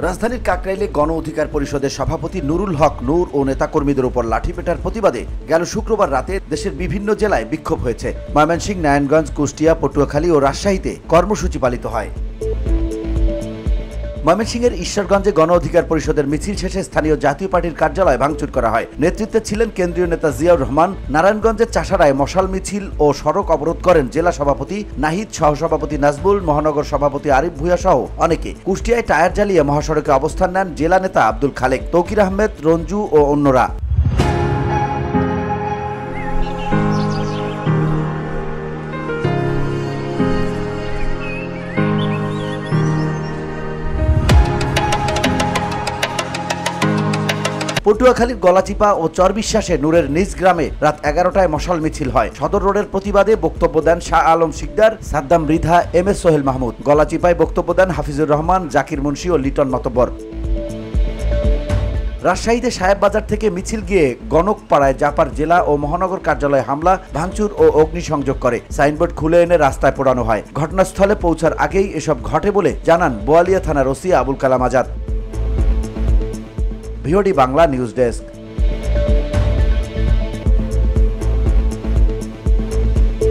রাজধানীর কাকরাইলে গণ অধিকার পরিষদের সভাপতি নুরুল হক নূর ও নেতাকর্মীদের উপর লাঠিপেটার প্রতিবাদে গেল শুক্রবার রাতে দেশের বিভিন্ন জেলায় বিক্ষোভ হয়েছে। ময়মনসিংহ, নারায়ণগঞ্জ, কুষ্টিয়া, পটুয়াখালী ও রাজশাহীতে কর্মসূচি পালিত হয়। ময়মনসিংহের ঈশ্বরগঞ্জে গণ অধিকার পরিষদের মিছিল শেষে স্থানীয় জাতীয় পার্টির কার্যালয় ভাঙচুর করা হয়। নেতৃত্বে ছিলেন কেন্দ্রীয় নেতা জিয়াউর রহমান। নারায়ণগঞ্জের চাষারায় মশাল মিছিল ও সড়ক অবরোধ করেন জেলা সভাপতি নাহিদ, সহসভাপতি নাজবুল, মহানগর সভাপতি আরিফ ভূঁইয়া সহ অনেকে। কুষ্টিয়ায় টায়ার জ্বালিয়ে মহাসড়কে অবস্থান নেন জেলা নেতা আব্দুল খালেক, তৌকির আহমেদ, রঞ্জু ও অন্যরা। পটুয়াখালীর গলাচিপা ও চরবিশ্বাসে নূরের নিজ গ্রামে রাত 11টায় মশাল মিছিল হয়। সদর রোডের প্রতিবাদে বক্তব্য দেন শাহ আলম শিকদার, সাদ্দাম মৃধা, এম এস সোহেল মাহমুদ। গলাচিপায় বক্তব্য দেন হাফিজুর রহমান, জাকির মুন্সি ও লিটন মাতব্বর। রাজশাহীতে সাহেববাজার থেকে মিছিল গিয়ে গণকপাড়ায় জাপার জেলা ও মহানগর কার্যালয়ে হামলা, ভাঙচুর ও অগ্নিসংযোগ করে সাইনবোর্ড খুলে এনে রাস্তায় পোড়ানো হয়। ঘটনাস্থলে পৌঁছার আগেই এসব ঘটে বলে জানান বোয়ালিয়া থানার OC Abul Kalam Azad. VOD Bangla news desk.